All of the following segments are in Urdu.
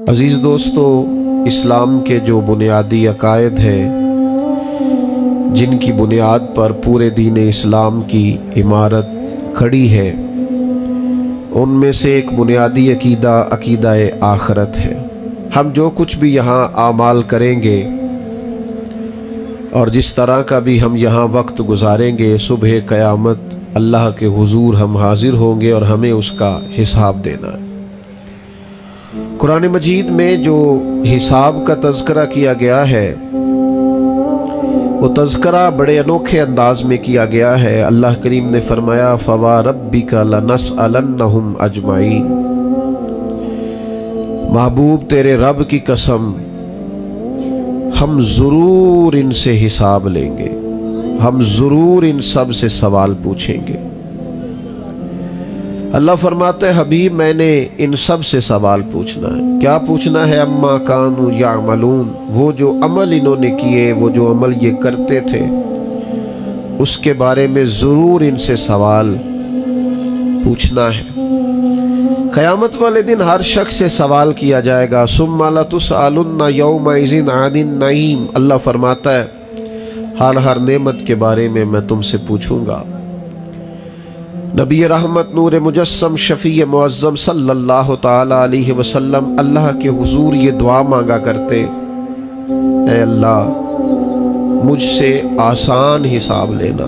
عزیز دوستو، اسلام کے جو بنیادی عقائد ہیں جن کی بنیاد پر پورے دین اسلام کی عمارت کھڑی ہے، ان میں سے ایک بنیادی عقیدہ آخرت ہے۔ ہم جو کچھ بھی یہاں اعمال کریں گے اور جس طرح کا بھی ہم یہاں وقت گزاریں گے، صبح قیامت اللہ کے حضور ہم حاضر ہوں گے اور ہمیں اس کا حساب دینا ہے۔ قرآن مجید میں جو حساب کا تذکرہ کیا گیا ہے، وہ تذکرہ بڑے انوکھے انداز میں کیا گیا ہے۔ اللہ کریم نے فرمایا فَوَرَبِّكَ لَنَسْأَلَنَّهُمْ أَجْمَعِينَ، محبوب تیرے رب کی قسم، ہم ضرور ان سے حساب لیں گے، ہم ضرور ان سب سے سوال پوچھیں گے۔ اللہ فرماتا ہے حبیب میں نے ان سب سے سوال پوچھنا ہے۔ کیا پوچھنا ہے؟ اما کانوا یعملون، وہ جو عمل انہوں نے کیے، وہ جو عمل یہ کرتے تھے، اس کے بارے میں ضرور ان سے سوال پوچھنا ہے۔ قیامت والے دن ہر شخص سے سوال کیا جائے گا۔ ثم لتسألن یومئذ عن النعیم، اللہ فرماتا ہے ہر نعمت کے بارے میں میں تم سے پوچھوں گا۔ نبی رحمت نور مجسم شفیع معظم صلی اللہ تعالی علیہ وسلم اللہ کے حضور یہ دعا مانگا کرتے، اے اللہ مجھ سے آسان حساب لینا۔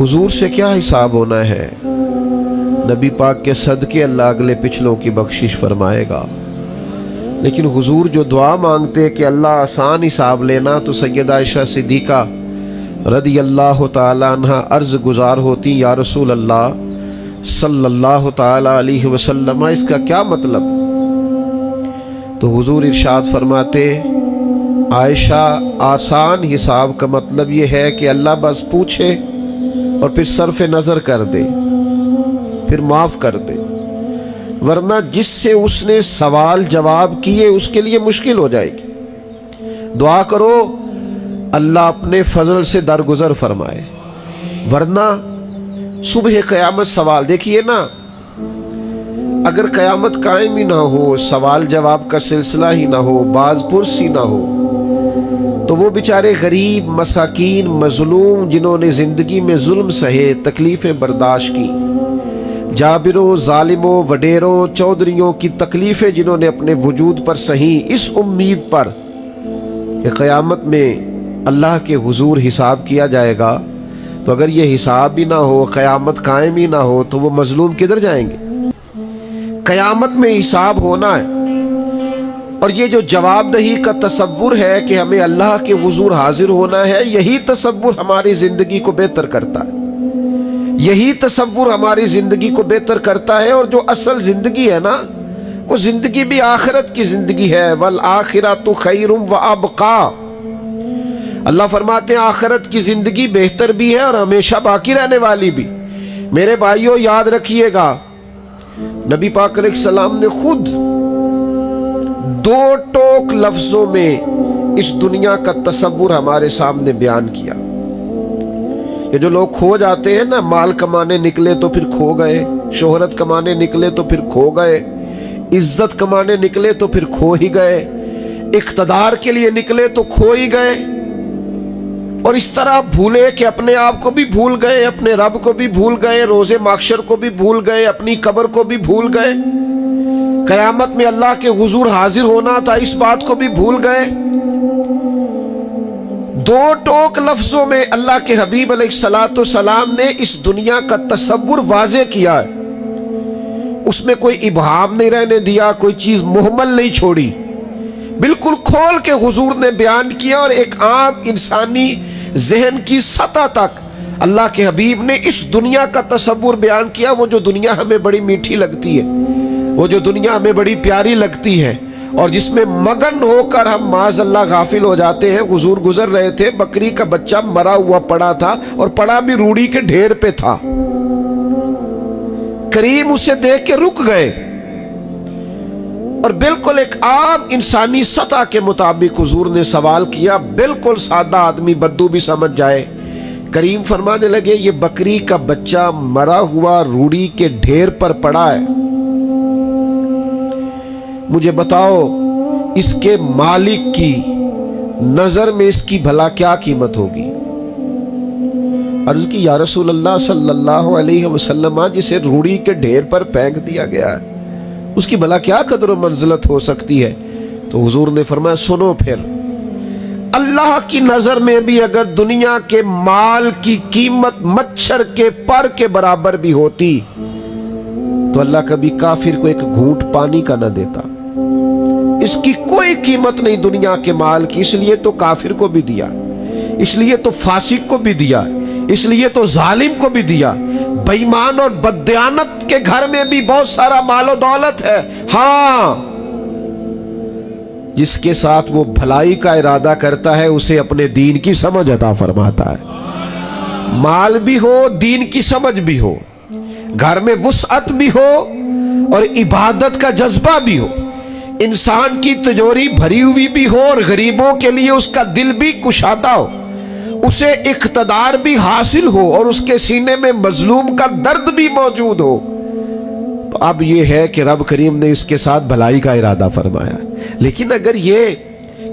حضور سے کیا حساب ہونا ہے؟ نبی پاک کے صدقے اللہ اگلے پچھلوں کی بخشش فرمائے گا، لیکن حضور جو دعا مانگتے کہ اللہ آسان حساب لینا، تو سیدہ عائشہ صدیقہ رضی اللہ تعالی عنہ عرض گزار ہوتی، یا رسول اللہ صلی اللہ تعالی علیہ وسلم اس کا کیا مطلب؟ تو حضور ارشاد فرماتے عائشہ آسان حساب کا مطلب یہ ہے کہ اللہ بس پوچھے اور پھر صرف نظر کر دے، پھر معاف کر دے، ورنہ جس سے اس نے سوال جواب کیے اس کے لیے مشکل ہو جائے گی۔ دعا کرو اللہ اپنے فضل سے درگزر فرمائے، ورنہ صبح قیامت سوال دیکھیے نا، اگر قیامت قائم ہی نہ ہو، سوال جواب کا سلسلہ ہی نہ ہو، باز پرس ہی نہ ہو، تو وہ بیچارے غریب مساکین مظلوم جنہوں نے زندگی میں ظلم سہے، تکلیفیں برداشت کی، جابروں ظالموں وڈیروں چودھریوں کی تکلیفیں جنہوں نے اپنے وجود پر سہیں، اس امید پر کہ قیامت میں اللہ کے حضور حساب کیا جائے گا، تو اگر یہ حساب بھی نہ ہو، قیامت قائم ہی نہ ہو، تو وہ مظلوم کدھر جائیں گے؟ قیامت میں حساب ہونا ہے، اور یہ جو جواب دہی کا تصور ہے کہ ہمیں اللہ کے حضور حاضر ہونا ہے، یہی تصور ہماری زندگی کو بہتر کرتا ہے، یہی تصور ہماری زندگی کو بہتر کرتا ہے۔ اور جو اصل زندگی ہے نا، وہ زندگی بھی آخرت کی زندگی ہے، والآخرۃ خیر وابقیٰ۔ اللہ فرماتے ہیں آخرت کی زندگی بہتر بھی ہے اور ہمیشہ باقی رہنے والی بھی۔ میرے بھائیوں یاد رکھیے گا، نبی پاک علیہ السلام نے خود دو ٹوک لفظوں میں اس دنیا کا تصور ہمارے سامنے بیان کیا۔ یہ جو لوگ کھو جاتے ہیں نا، مال کمانے نکلے تو پھر کھو گئے، شہرت کمانے نکلے تو پھر کھو گئے، عزت کمانے نکلے تو پھر کھو ہی گئے، اقتدار کے لیے نکلے تو کھو ہی گئے، اور اس طرح بھولے کہ اپنے آپ کو بھی بھول گئے، اپنے رب کو بھی بھول گئے، روز محشر کو بھی بھول گئے، اپنی قبر کو بھی بھول گئے، قیامت میں اللہ کے حضور حاضر ہونا تھا اس بات کو بھی بھول گئے۔ دو ٹوک لفظوں میں اللہ کے حبیب علیہ السلام نے اس دنیا کا تصور واضح کیا ہے، اس میں کوئی ابہام نہیں رہنے دیا، کوئی چیز مہمل نہیں چھوڑی، بالکل کھول کے حضور نے بیان کیا، اور ایک عام انسانی ذہن کی سطح تک اللہ کے حبیب نے اس دنیا کا تصور بیان کیا۔ وہ جو دنیا ہمیں بڑی میٹھی لگتی ہے، وہ جو دنیا ہمیں بڑی پیاری لگتی ہے، اور جس میں مگن ہو کر ہم معاذ اللہ غافل ہو جاتے ہیں۔ حضور گزر رہے تھے، بکری کا بچہ مرا ہوا پڑا تھا، اور پڑا بھی روڑی کے ڈھیر پہ تھا، کریم اسے دیکھ کے رک گئے، اور بالکل ایک عام انسانی سطح کے مطابق حضور نے سوال کیا، بالکل سادہ آدمی بدو بھی سمجھ جائے۔ کریم فرمانے لگے یہ بکری کا بچہ مرا ہوا روڑی کے ڈھیر پر پڑا ہے، مجھے بتاؤ اس کے مالک کی نظر میں اس کی بھلا کیا قیمت ہوگی؟ عرض کی یا رسول اللہ صلی اللہ علیہ وسلم، جسے روڑی کے ڈھیر پر پھینک دیا گیا ہے اس کی بھلا کیا قدر و منزلت ہو سکتی ہے؟ تو حضور نے فرمایا سنو پھر، اللہ کی نظر میں بھی اگر دنیا کے مال کی قیمت مچھر کے پر کے برابر بھی ہوتی تو اللہ کبھی کافر کو ایک گھونٹ پانی کا نہ دیتا۔ اس کی کوئی قیمت نہیں دنیا کے مال کی، اس لیے تو کافر کو بھی دیا، اس لیے تو فاسق کو بھی دیا، اس لیے تو ظالم کو بھی دیا۔ بے ایمان اور بددیانت کے گھر میں بھی بہت سارا مال و دولت ہے، ہاں جس کے ساتھ وہ بھلائی کا ارادہ کرتا ہے اسے اپنے دین کی سمجھ عطا فرماتا ہے۔ مال بھی ہو، دین کی سمجھ بھی ہو، گھر میں وسعت بھی ہو اور عبادت کا جذبہ بھی ہو، انسان کی تجوری بھری ہوئی بھی ہو اور غریبوں کے لیے اس کا دل بھی کشادہ ہو، اسے اقتدار بھی حاصل ہو اور اس کے سینے میں مظلوم کا درد بھی موجود ہو، تو اب یہ ہے کہ رب کریم نے اس کے ساتھ بھلائی کا ارادہ فرمایا۔ لیکن اگر یہ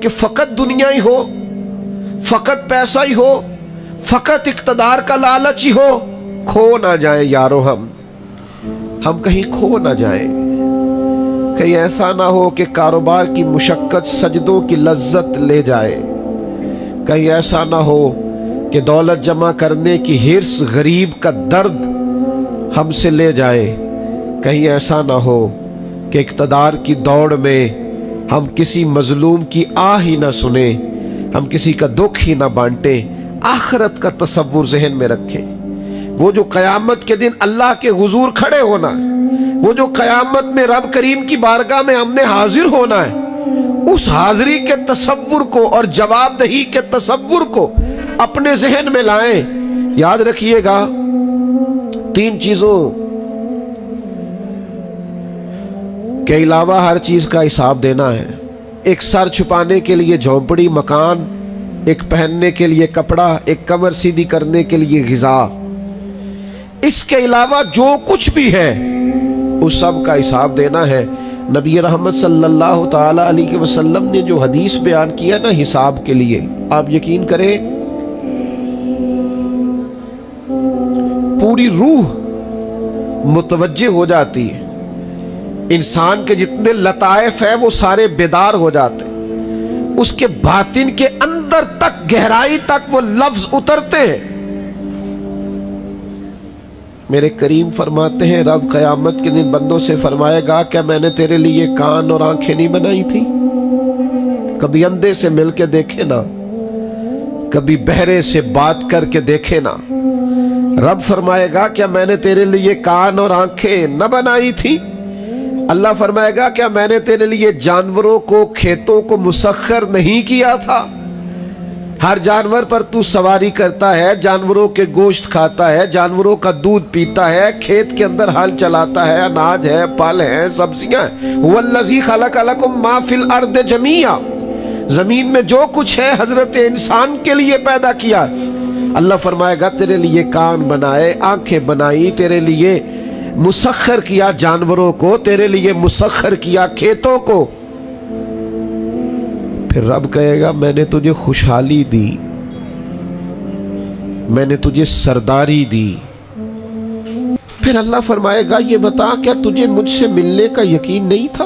کہ فقط دنیا ہی ہو، فقط پیسہ ہی ہو، فقط اقتدار کا لالچ ہی ہو، کھو نہ جائیں یارو، ہم کہیں کھو نہ جائیں، کہیں ایسا نہ ہو کہ کاروبار کی مشقت سجدوں کی لذت لے جائے، کہیں ایسا نہ ہو کہ دولت جمع کرنے کی حرص غریب کا درد ہم سے لے جائے، کہیں ایسا نہ ہو کہ اقتدار کی دوڑ میں ہم کسی مظلوم کی آہ ہی نہ سنیں، ہم کسی کا دکھ ہی نہ بانٹیں۔ آخرت کا تصور ذہن میں رکھیں، وہ جو قیامت کے دن اللہ کے حضور کھڑے ہونا ہے، وہ جو قیامت میں رب کریم کی بارگاہ میں ہم نے حاضر ہونا ہے، اس حاضری کے تصور کو اور جواب دہی کے تصور کو اپنے ذہن میں لائیں۔ یاد رکھیے گا 3 چیزوں کے علاوہ ہر چیز کا حساب دینا ہے۔ ایک سر چھپانے کے لیے جھونپڑی مکان، ایک پہننے کے لیے کپڑا، ایک کمر سیدھی کرنے کے لیے غذا، اس کے علاوہ جو کچھ بھی ہے اس سب کا حساب دینا ہے۔ نبی رحمت صلی اللہ تعالی علیہ وسلم نے جو حدیث بیان کیا نا حساب کے لیے، آپ یقین کریں پوری روح متوجہ ہو جاتی ہے، انسان کے جتنے لطائف ہیں وہ سارے بیدار ہو جاتے ہیں، اس کے باطن کے اندر تک گہرائی تک وہ لفظ اترتے ہیں۔ میرے کریم فرماتے ہیں رب قیامت کے دن بندوں سے فرمائے گا کیا میں نے تیرے لیے کان اور آنکھیں نہیں بنائی تھی؟ کبھی اندھے سے مل کے دیکھے نا، کبھی بہرے سے بات کر کے دیکھے نا۔ رب فرمائے گا کیا میں نے تیرے لیے کان اور آنکھیں نہ بنائی تھی؟ اللہ فرمائے گا کیا میں نے تیرے لیے جانوروں کو کھیتوں کو مسخر نہیں کیا تھا؟ ہر جانور پر تو سواری کرتا ہے، جانوروں کے گوشت کھاتا ہے، جانوروں کا دودھ پیتا ہے، کھیت کے اندر ہل چلاتا ہے، اناج ہے، پھل ہیں، سبزیاں ہیں۔ هو الذی خلق لکم ما فی الارض جمیعا، زمین میں جو کچھ ہے حضرت انسان کے لیے پیدا کیا۔ اللہ فرمائے گا تیرے لیے کان بنائے، آنکھیں بنائی، تیرے لیے مسخر کیا جانوروں کو، تیرے لیے مسخر کیا کھیتوں کو۔ پھر رب کہے گا میں نے تجھے خوشحالی دی، میں نے تجھے سرداری دی۔ پھر اللہ فرمائے گا یہ بتا کیا تجھے مجھ سے ملنے کا یقین نہیں تھا؟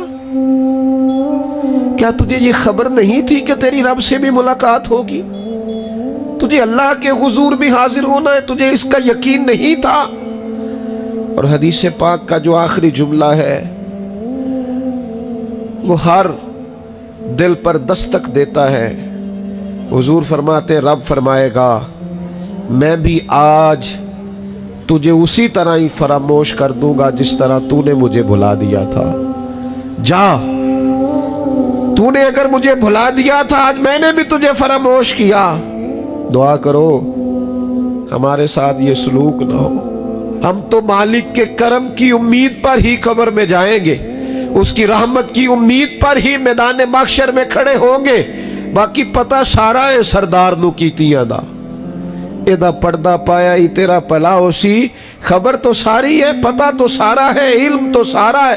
کیا تجھے یہ خبر نہیں تھی کہ تیری رب سے بھی ملاقات ہوگی؟ تجھے اللہ کے حضور بھی حاضر ہونا ہے، تجھے اس کا یقین نہیں تھا؟ اور حدیث پاک کا جو آخری جملہ ہے وہ ہر دل پر دستک دیتا ہے۔ حضور فرماتے رب فرمائے گا میں بھی آج تجھے اسی طرح ہی فراموش کر دوں گا جس طرح تو نے مجھے بھلا دیا تھا۔ جا، تو نے اگر مجھے بھلا دیا تھا آج میں نے بھی تجھے فراموش کیا۔ دعا کرو ہمارے ساتھ یہ سلوک نہ ہو، ہم تو مالک کے کرم کی امید پر ہی قبر میں جائیں گے، اس کی رحمت کی امید پر ہی میدان محشر میں کھڑے ہوں گے۔ باقی پتہ سارا ہے سردار نو کیتیاں دا، ایدہ پردہ پایا ہی تیرا پلا ہو سی۔ خبر تو ساری ہے، پتہ تو سارا ہے، علم تو سارا ہے،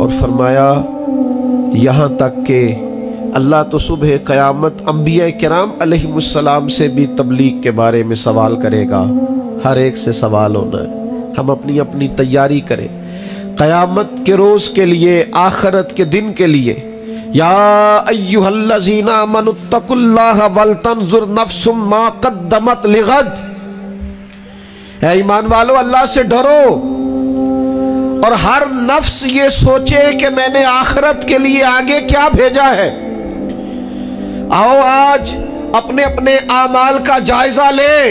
اور فرمایا یہاں تک کہ اللہ تو صبح قیامت انبیاء کرام علیہم السلام سے بھی تبلیغ کے بارے میں سوال کرے گا. ہر ایک سے سوال ہونا ہے. ہم اپنی اپنی تیاری کریں قیامت کے روز کے لیے, آخرت کے دن کے لیے. یا ایھا الذین آمنوا اتقوا اللہ ولتنظر نفس ما قدمت لغد. اے ایمان والو, اللہ سے ڈرو اور ہر نفس یہ سوچے کہ میں نے آخرت کے لیے آگے کیا بھیجا ہے. آؤ آج اپنے اپنے اعمال کا جائزہ لیں.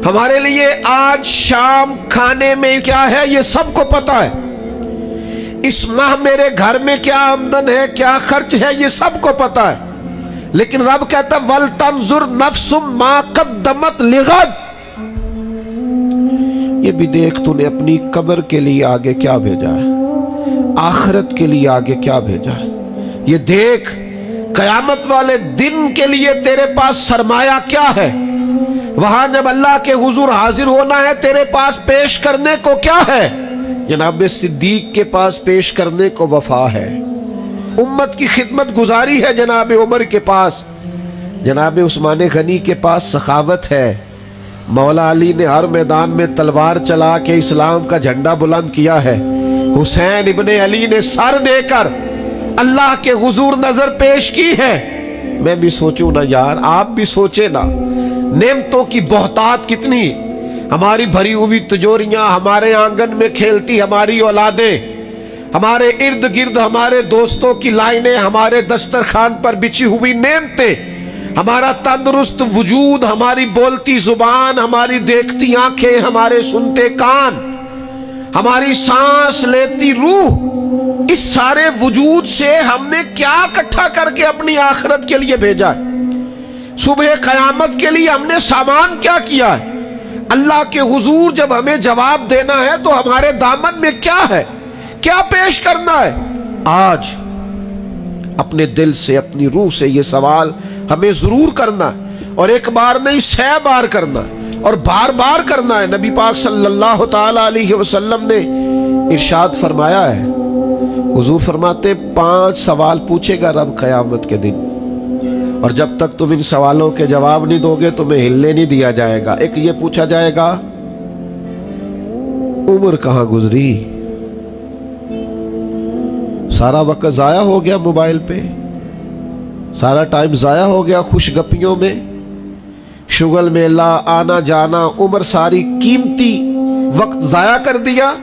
ہمارے لیے آج شام کھانے میں کیا ہے یہ سب کو پتا ہے. اس ماہ میرے گھر میں کیا آمدن ہے, کیا خرچ ہے, یہ سب کو پتا ہے. لیکن رب کہتا ہے وَلْتَنْظُرْ نَفْسٌ مَا قَدَّمَتْ لِغَدٍ. یہ بھی دیکھ تو نے اپنی قبر کے لیے آگے کیا بھیجا ہے, آخرت کے لیے آگے کیا بھیجا ہے. یہ دیکھ قیامت والے دن کے لیے تیرے پاس سرمایہ کیا ہے. وہاں جب اللہ کے حضور حاضر ہونا ہے تیرے پاس پیش کرنے کو کیا ہے. جناب صدیق کے پاس پیش کرنے کو وفا ہے, امت کی خدمت گزاری ہے جناب عمر کے پاس, جناب عثمان غنی کے پاس سخاوت ہے. مولا علی نے ہر میدان میں تلوار چلا کے اسلام کا جھنڈا بلند کیا ہے. حسین ابن علی نے سر دے کر اللہ کے حضور نظر پیش کی ہے. میں بھی سوچوں نا یار, آپ بھی سوچے نا, نعمتوں کی بہتات کتنی. ہماری بھری ہوئی تجوریاں, ہمارے آنگن میں کھیلتی ہماری اولادیں, ہمارے ارد گرد ہمارے دوستوں کی لائنیں, ہمارے دسترخوان پر بچھی ہوئی نعمتیں, ہمارا تندرست وجود, ہماری بولتی زبان, ہماری دیکھتی آنکھیں, ہمارے سنتے کان, ہماری سانس لیتی روح. اس سارے وجود سے ہم نے کیا اکٹھا کر کے اپنی آخرت کے لیے بھیجا ہے. صبح قیامت کے لیے ہم نے سامان کیا کیا ہے. اللہ کے حضور جب ہمیں جواب دینا ہے تو ہمارے دامن میں کیا ہے, کیا پیش کرنا ہے. آج اپنے دل سے, اپنی روح سے یہ سوال ہمیں ضرور کرنا ہے, اور ایک بار نہیں 100 بار کرنا ہے, اور بار بار کرنا ہے. نبی پاک صلی اللہ تعالی علیہ وسلم نے ارشاد فرمایا ہے, حضور فرماتے 5 سوال پوچھے گا رب قیامت کے دن, اور جب تک تم ان سوالوں کے جواب نہیں دو گے تمہیں ہلنے نہیں دیا جائے گا. ایک یہ پوچھا جائے گا عمر کہاں گزری, سارا وقت ضائع ہو گیا موبائل پہ, سارا ٹائم ضائع ہو گیا خوش گپیوں میں, شغل میلہ, آنا جانا, عمر ساری قیمتی وقت ضائع کر دیا.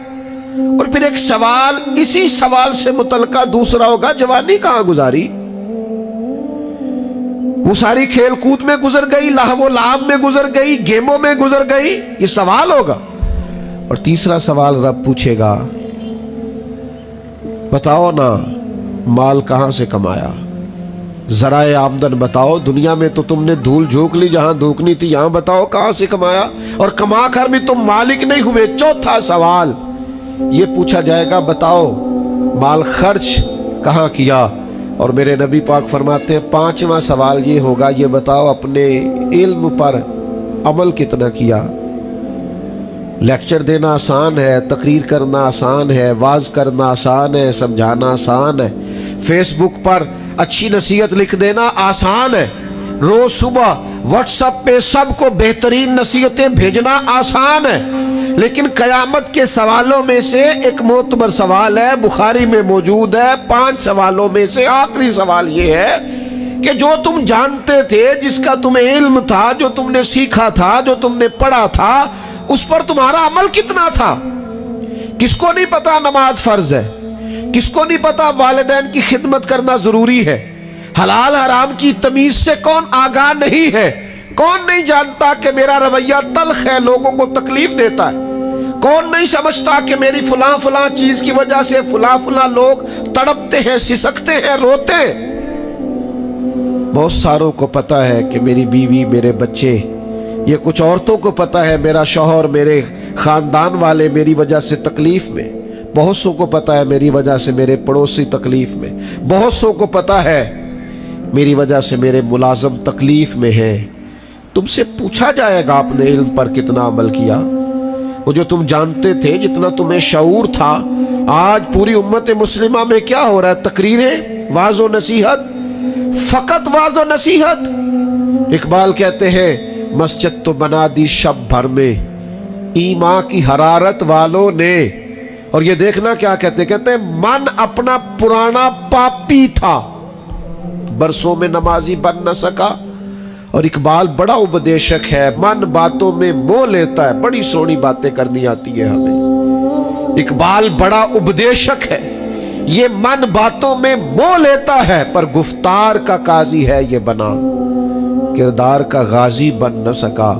اور پھر ایک سوال, اسی سوال سے متعلقہ دوسرا ہوگا جوانی کہاں گزاری, وہ ساری کھیل کود میں گزر گئی, لہو و لعب میں گزر گئی, گیموں میں گزر گئی. یہ سوال ہوگا. اور تیسرا سوال رب پوچھے گا بتاؤ نا مال کہاں سے کمایا, ذرائع آمدن بتاؤ. دنیا میں تو تم نے دھول جھونک لی, جہاں دھونکنی تھی یہاں بتاؤ کہاں سے کمایا, اور کما کر بھی تم مالک نہیں ہوئے. چوتھا سوال یہ پوچھا جائے گا بتاؤ مال خرچ کہاں کیا. اور میرے نبی پاک فرماتے ہیں 5واں سوال یہ ہوگا, یہ بتاؤ اپنے علم پر عمل کتنا کیا. لیکچر دینا آسان ہے, تقریر کرنا آسان ہے, واعظ کرنا آسان ہے, سمجھانا آسان ہے, فیس بک پر اچھی نصیحت لکھ دینا آسان ہے, روز صبح واٹس ایپ پہ سب کو بہترین نصیحتیں بھیجنا آسان ہے. لیکن قیامت کے سوالوں میں سے ایک معتبر سوال ہے, بخاری میں موجود ہے. 5 سوالوں میں سے آخری سوال یہ ہے کہ جو تم جانتے تھے, جس کا تمہیں علم تھا, جو تم نے سیکھا تھا, جو تم نے پڑھا تھا, اس پر تمہارا عمل کتنا تھا. کس کو نہیں پتا نماز فرض ہے, کس کو نہیں پتا والدین کی خدمت کرنا ضروری ہے, حلال حرام کی تمیز سے کون آگاہ نہیں ہے, کون نہیں جانتا کہ میرا رویہ تلخ ہے, لوگوں کو تکلیف دیتا ہے, کون نہیں سمجھتا کہ میری فلاں فلاں چیز کی وجہ سے فلاں فلاں لوگ تڑپتے ہیں, سسکتے ہیں, روتے ہیں. بہت ساروں کو پتا ہے کہ میری بیوی, میرے بچے, یہ کچھ عورتوں کو پتا ہے میرا شوہر, میرے خاندان والے میری وجہ سے تکلیف میں, بہت سو کو پتا ہے میری وجہ سے میرے پڑوسی تکلیف میں, بہت سو کو پتا ہے میری وجہ سے میرے ملازم تکلیف میں ہیں. تم سے پوچھا جائے گا اپنے علم پر کتنا عمل کیا. وہ جو تم جانتے تھے, جتنا تمہیں شعور تھا, آج پوری امت مسلمہ میں کیا ہو رہا ہے؟ تقریریں، واعظ و نصیحت، فقط واعظ و نصیحت۔ اقبال کہتے ہیں مسجد تو بنا دی شب بھر میں ایمان کی حرارت والوں نے، اور یہ دیکھنا کیا کہتے ہیں من اپنا پرانا پاپی تھا، برسوں میں نمازی بن نہ سکا۔ اور اقبال بڑا اپدیشک ہے، من باتوں میں موہ لیتا ہے، بڑی سونی باتیں کرنی آتی ہے ہمیں۔ اقبال بڑا اپدیشک ہے، یہ من باتوں میں موہ لیتا ہے، پر گفتار کا قاضی ہے یہ بنا، کردار کا غازی بن نہ سکا۔